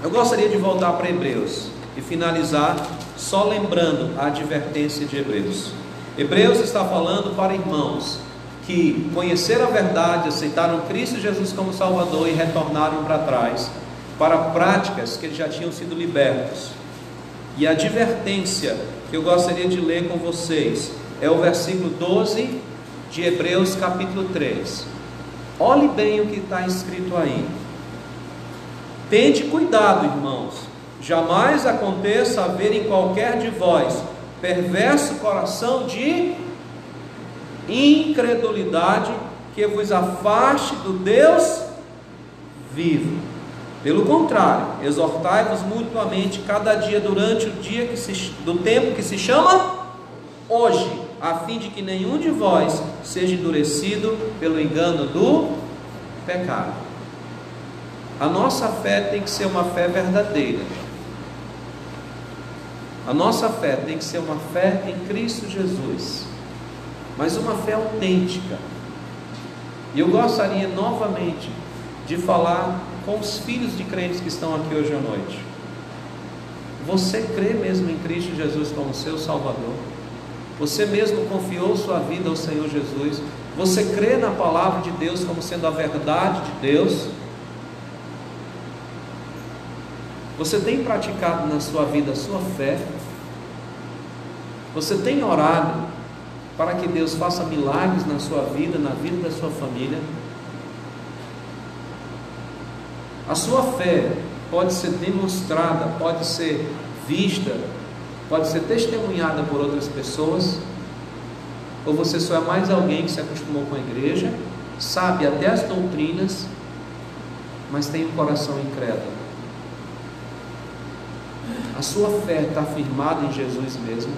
Eu gostaria de voltar para Hebreus e finalizar só lembrando a advertência de Hebreus. Hebreus está falando para irmãos que conheceram a verdade, aceitaram Cristo Jesus como Salvador e retornaram para trás, para práticas que eles já tinham sido libertos. E a advertência que eu gostaria de ler com vocês é o versículo 12 de Hebreus capítulo 3. Olhe bem o que está escrito aí. Tende cuidado, irmãos, jamais aconteça haver em qualquer de vós perverso coração de incredulidade, que vos afaste do Deus vivo. Pelo contrário, exortai-vos mutuamente cada dia durante o dia do tempo que se chama hoje, a fim de que nenhum de vós seja endurecido pelo engano do pecado. A nossa fé tem que ser uma fé verdadeira. A nossa fé tem que ser uma fé em Cristo Jesus, mas uma fé autêntica. E eu gostaria novamente de falar com os filhos de crentes que estão aqui hoje à noite. Você crê mesmo em Cristo Jesus como seu Salvador? Você mesmo confiou sua vida ao Senhor Jesus? Você crê na palavra de Deus como sendo a verdade de Deus? Você tem praticado na sua vida a sua fé? Você tem orado para que Deus faça milagres na sua vida, na vida da sua família? A sua fé pode ser demonstrada, pode ser vista, pode ser testemunhada por outras pessoas? Ou você só é mais alguém que se acostumou com a igreja, sabe até as doutrinas, mas tem um coração incrédulo? A sua fé está firmada em Jesus mesmo?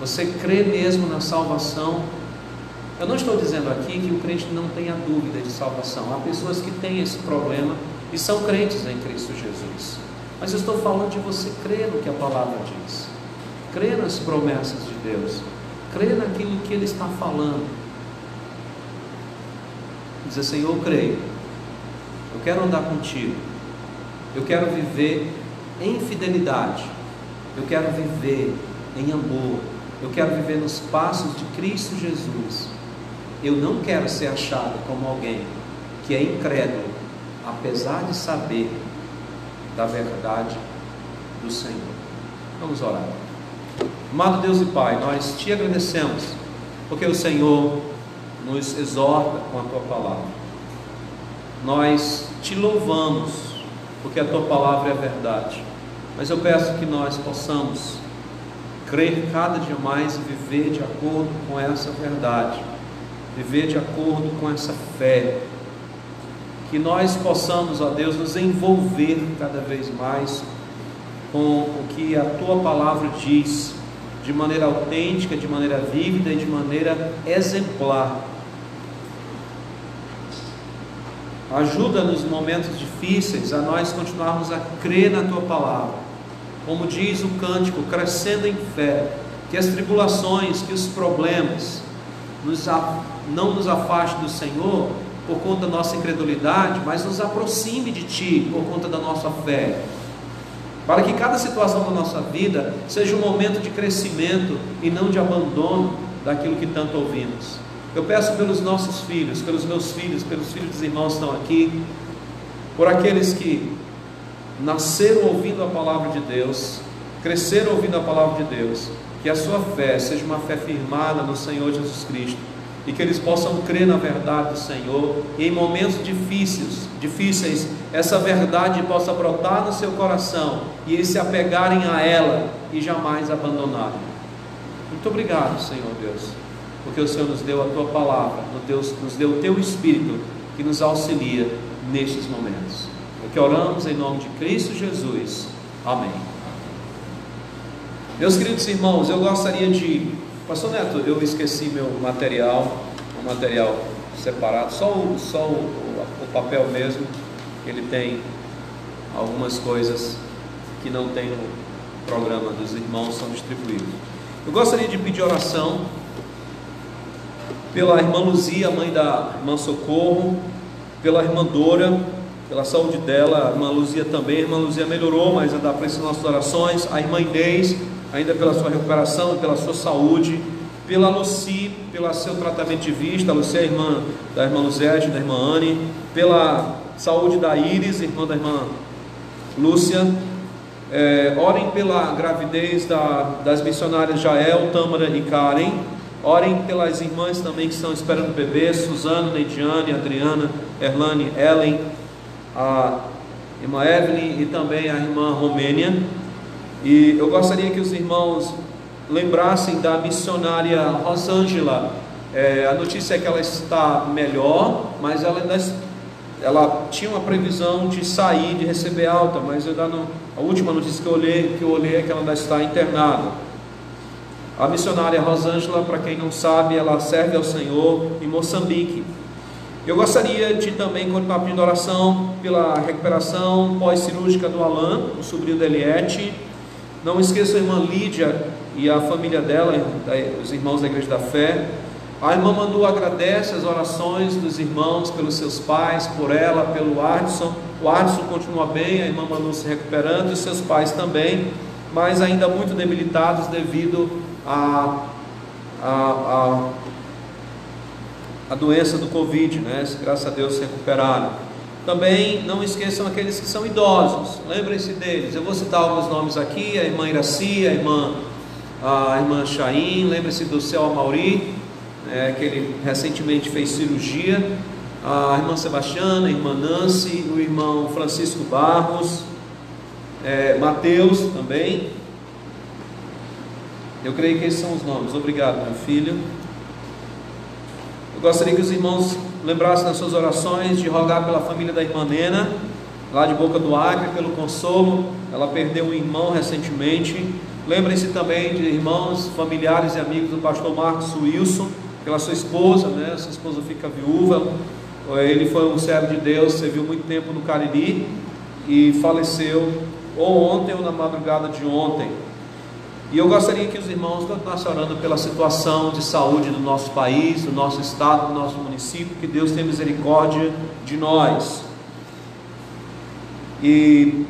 Você crê mesmo na salvação? Eu não estou dizendo aqui que o crente não tenha dúvida de salvação. Há pessoas que têm esse problema e são crentes em Cristo Jesus. Mas eu estou falando de você crer no que a palavra diz, crer nas promessas de Deus, crer naquilo que Ele está falando. Dizer: Senhor, eu creio, eu quero andar contigo, eu quero viver em fidelidade, eu quero viver em amor, eu quero viver nos passos de Cristo Jesus. Eu não quero ser achado como alguém que é incrédulo, apesar de saber da verdade do Senhor. Vamos orar. Amado Deus e Pai, nós te agradecemos, porque o Senhor nos exorta com a tua palavra. Nós te louvamos, porque a tua palavra é verdade. Mas eu peço que nós possamos crer cada dia mais e viver de acordo com essa verdade, viver de acordo com essa fé. Que nós possamos, ó Deus, nos envolver cada vez mais com o que a tua palavra diz, de maneira autêntica, de maneira vívida e de maneira exemplar. Ajuda nos momentos difíceis a nós continuarmos a crer na tua palavra. Como diz o cântico, crescendo em fé, que as tribulações, que os problemas não nos afaste do Senhor por conta da nossa incredulidade, mas nos aproxime de Ti por conta da nossa fé, para que cada situação da nossa vida seja um momento de crescimento e não de abandono daquilo que tanto ouvimos. Eu peço pelos nossos filhos, pelos meus filhos, pelos filhos dos irmãos que estão aqui, por aqueles que nasceram ouvindo a palavra de Deus, cresceram ouvindo a palavra de Deus, que a sua fé seja uma fé firmada no Senhor Jesus Cristo, e que eles possam crer na verdade do Senhor, e em momentos difíceis, essa verdade possa brotar no seu coração, e eles se apegarem a ela, e jamais abandonarem. Muito obrigado, Senhor Deus, porque o Senhor nos deu a tua palavra, nos deu o teu Espírito, que nos auxilia nestes momentos. É que oramos em nome de Cristo Jesus. Amém. Meus queridos irmãos, eu gostaria de... Pastor Neto, eu esqueci meu material, o material separado, só o papel mesmo, ele tem algumas coisas que não tem no programa dos irmãos, são distribuídos. Eu gostaria de pedir oração pela irmã Luzia, mãe da irmã Socorro, pela irmã Dora, pela saúde dela. A irmã Luzia também, a irmã Luzia melhorou, mas ainda precisa de nossas orações. A irmã Inês, ainda pela sua recuperação, pela sua saúde. Pela Luci, pelo seu tratamento de vista. A Luci é a irmã da irmã Luzete, da irmã Anne. Pela saúde da Iris, irmã da irmã Lúcia. Orem pela gravidez das missionárias Jael, Tâmara e Karen. Orem pelas irmãs também que estão esperando bebê: Suzana, Neidiane, Adriana, Erlane, Ellen, a irmã Evelyn e também a irmã Romênia. E eu gostaria que os irmãos lembrassem da missionária Rosângela. A notícia é que ela está melhor, mas ela tinha uma previsão de sair, de receber alta, mas a última notícia que eu olhei é que ela ainda está internada. A missionária Rosângela, para quem não sabe, ela serve ao Senhor em Moçambique. Eu gostaria de também continuar pedindo oração pela recuperação pós-cirúrgica do Alain, o sobrinho da Eliette. Não esqueça a irmã Lídia e a família dela, os irmãos da Igreja da Fé. A irmã Manu agradece as orações dos irmãos pelos seus pais, por ela, pelo Ardson. O Ardson continua bem, a irmã Manu se recuperando e seus pais também, mas ainda muito debilitados devido à doença do Covid, né? Graças a Deus se recuperaram. Também não esqueçam aqueles que são idosos, lembrem-se deles. Eu vou citar alguns nomes aqui: a irmã Iraci, a irmã Chaim, lembre-se do Céu Amauri, que ele recentemente fez cirurgia, a irmã Sebastiana, a irmã Nancy, o irmão Francisco Barros, Mateus também. Eu creio que esses são os nomes. Obrigado, meu filho. Eu gostaria que os irmãos lembrassem nas suas orações de rogar pela família da irmã Nena, lá de Boca do Acre, pelo consolo. Ela perdeu um irmão recentemente. Lembrem-se também de irmãos, familiares e amigos do pastor Marcos Wilson, pela sua esposa, né? Sua esposa fica viúva. Ele foi um servo de Deus, serviu muito tempo no Cariri e faleceu ou ontem ou na madrugada de ontem. E eu gostaria que os irmãos continuassem orando pela situação de saúde do nosso país, do nosso estado, do nosso município, que Deus tenha misericórdia de nós. E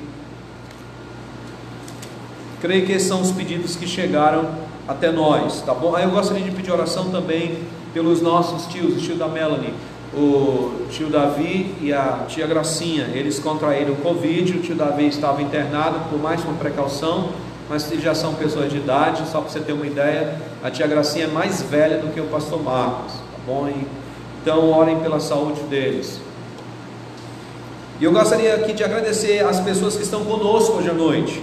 creio que esses são os pedidos que chegaram até nós, tá bom? Aí eu gostaria de pedir oração também pelos nossos tios, o tio da Melanie, o tio Davi e a tia Gracinha. Eles contraíram o Covid, o tio Davi estava internado por mais uma precaução, mas já são pessoas de idade. Só para você ter uma ideia, a tia Gracinha é mais velha do que o pastor Marcos, tá bom? Então orem pela saúde deles. E eu gostaria aqui de agradecer as pessoas que estão conosco hoje à noite.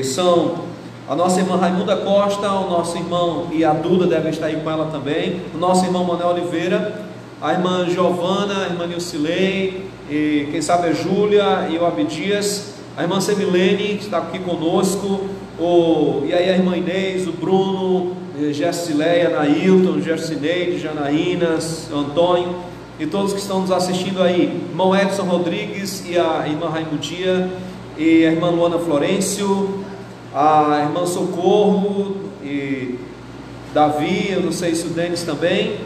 São a nossa irmã Raimunda Costa, o nosso irmão, e a Duda deve estar aí com ela também, o nosso irmão Manuel Oliveira, a irmã Giovana, a irmã Nilcilei, e quem sabe a Júlia e o Abdias, a irmã Semilene, que está aqui conosco, e aí a irmã Inês, o Bruno, Gersileia, Nailton, Gersineide, Janaína, Antônio, e todos que estão nos assistindo aí, irmão Edson Rodrigues e a irmã Raimundia, e a irmã Luana Florencio, a irmã Socorro, e Davi, eu não sei se o Denis também,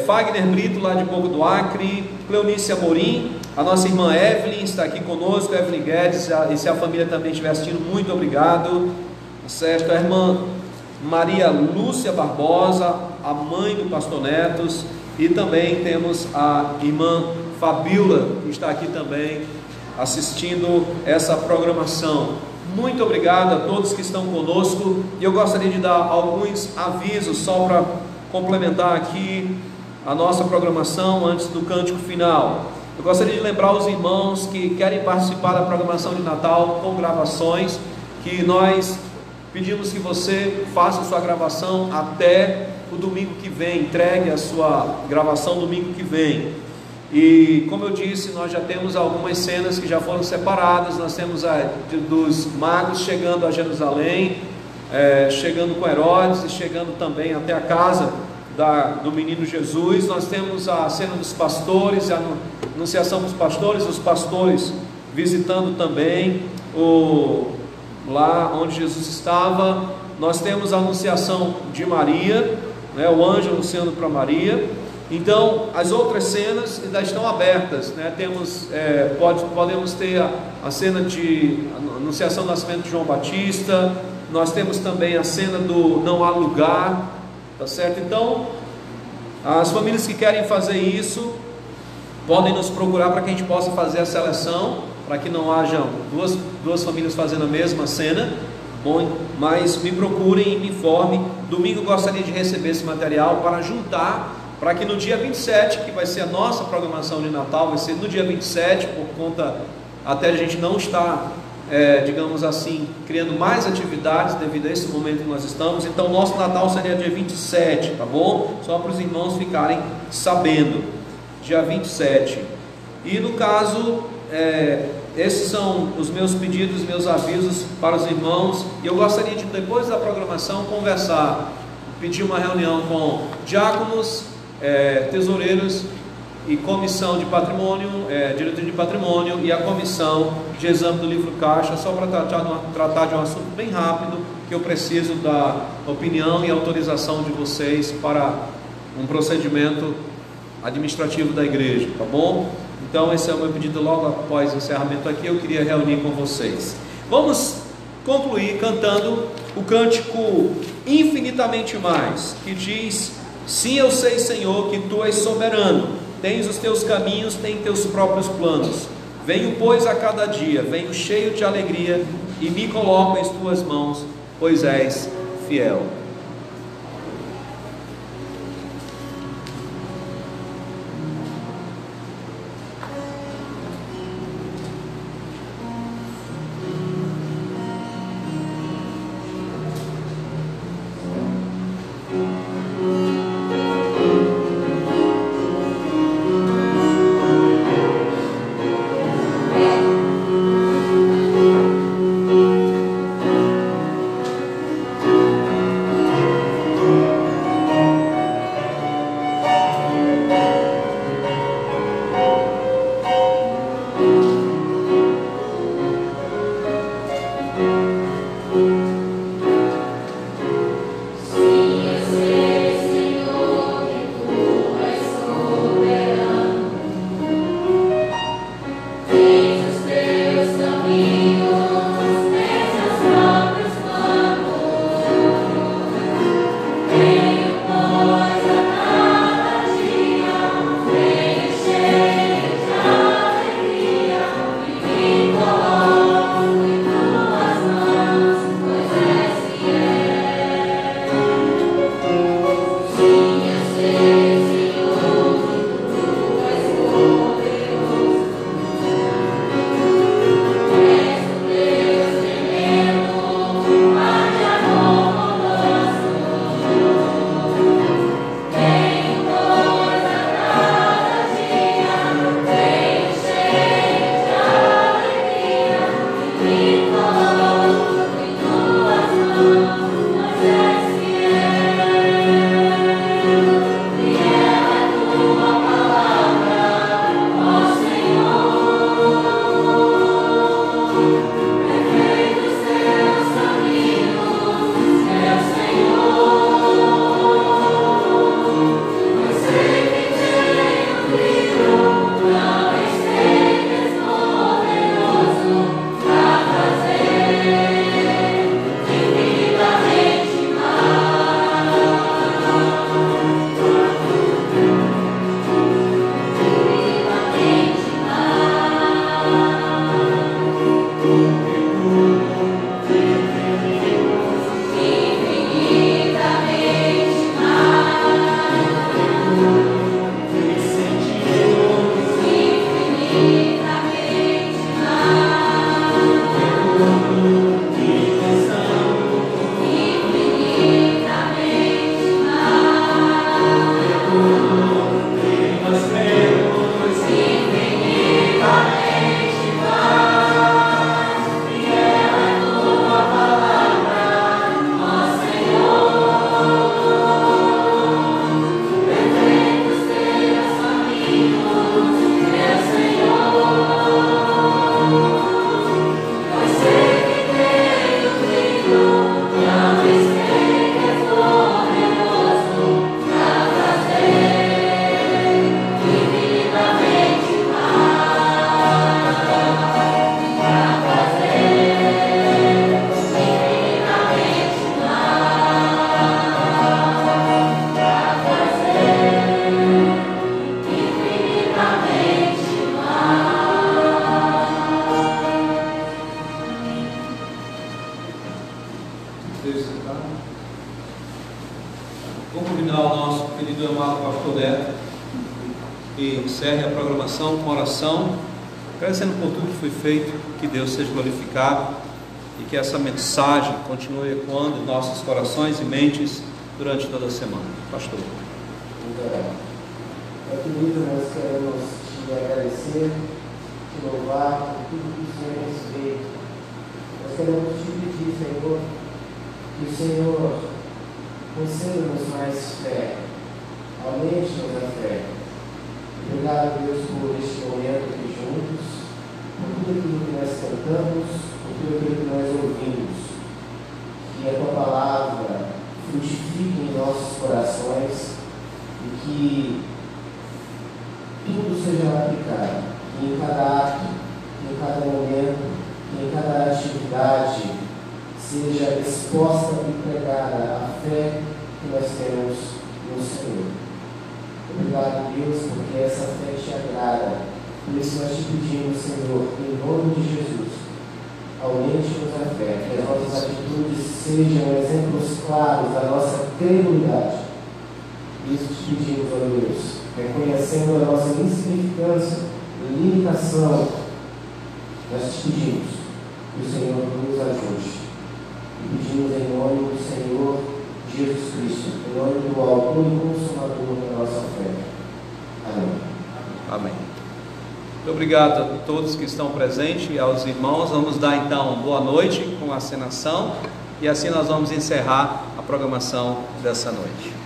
Fagner Brito lá de Boca do Acre, Cleonice Amorim, a nossa irmã Evelyn está aqui conosco, Evelyn Guedes, e se a família também estiver assistindo, muito obrigado, certo? A irmã Maria Lúcia Barbosa, a mãe do pastor Netos, e também temos a irmã Fabiola, que está aqui também assistindo essa programação. Muito obrigado a todos que estão conosco, e eu gostaria de dar alguns avisos só para complementar aqui a nossa programação antes do cântico final. Eu gostaria de lembrar os irmãos que querem participar da programação de Natal com gravações, que nós pedimos que você faça a sua gravação até o domingo que vem, entregue a sua gravação domingo que vem. E como eu disse, nós já temos algumas cenas que já foram separadas. Nós temos dos magos chegando a Jerusalém, chegando com Herodes e chegando também até a casa do menino Jesus, nós temos a cena dos pastores, a anunciação dos pastores, os pastores visitando também lá onde Jesus estava. Nós temos a anunciação de Maria, né, o anjo anunciando para Maria. Então as outras cenas ainda estão abertas, né? Podemos ter a cena de anunciação do nascimento de João Batista. Nós temos também a cena do não há lugar, tá certo? Então as famílias que querem fazer isso podem nos procurar para que a gente possa fazer a seleção, para que não hajam duas famílias fazendo a mesma cena. Bom, mas me procurem e me informem. Domingo eu gostaria de receber esse material para juntar, para que no dia 27, que vai ser a nossa programação de Natal, vai ser no dia 27, por conta até a gente não estar, digamos assim, criando mais atividades devido a esse momento que nós estamos. Então nosso Natal seria dia 27, tá bom? Só para os irmãos ficarem sabendo, dia 27. E no caso, esses são os meus pedidos, meus avisos para os irmãos. E eu gostaria de, depois da programação, pedir uma reunião com diáconos, tesoureiros e comissão de patrimônio, diretoria de patrimônio e a comissão de exame do livro caixa, só para tratar de um assunto bem rápido, que eu preciso da opinião e autorização de vocês para um procedimento administrativo da igreja, tá bom? Então esse é o meu pedido. Logo após o encerramento aqui, eu queria reunir com vocês. Vamos concluir cantando o cântico Infinitamente Mais, que diz: sim, eu sei, Senhor, que Tu és soberano, tens os Teus caminhos, tens Teus próprios planos. Venho, pois, a cada dia, venho cheio de alegria e me coloco em Tuas mãos, pois és fiel. pastor Neto e encerre a programação com oração, agradecendo por tudo que foi feito, que Deus seja glorificado e que essa mensagem continue ecoando em nossos corações e mentes durante toda a semana. Pastor. Meu querido, nós queremos te agradecer, te louvar por tudo que o Senhor tem feito. Nós queremos te pedir, Senhor, que o Senhor conceda-nos mais fé, aumente-nos a fé. Obrigado, Deus, por este momento aqui juntos, por tudo aquilo que nós cantamos, por tudo aquilo que nós ouvimos. Que a tua palavra frutifique em nossos corações e que tudo seja aplicado, que em cada ato, que em cada momento, que em cada atividade seja exposta e pregada a fé que nós temos no Senhor. Obrigado, Deus, porque essa fé te agrada. Por isso nós te pedimos, Senhor, em nome de Jesus, aumente-nos a fé, que as nossas atitudes sejam exemplos claros da nossa credulidade. Isso te pedimos, ó Deus, reconhecendo a nossa insignificância e limitação. Nós te pedimos que o Senhor nos ajude. E pedimos em nome do Senhor Jesus Cristo, em nome do autor e consumador da nossa fé. Amém. Amém. Muito obrigado a todos que estão presentes e aos irmãos. Vamos dar então boa noite com a acenação e assim nós vamos encerrar a programação dessa noite.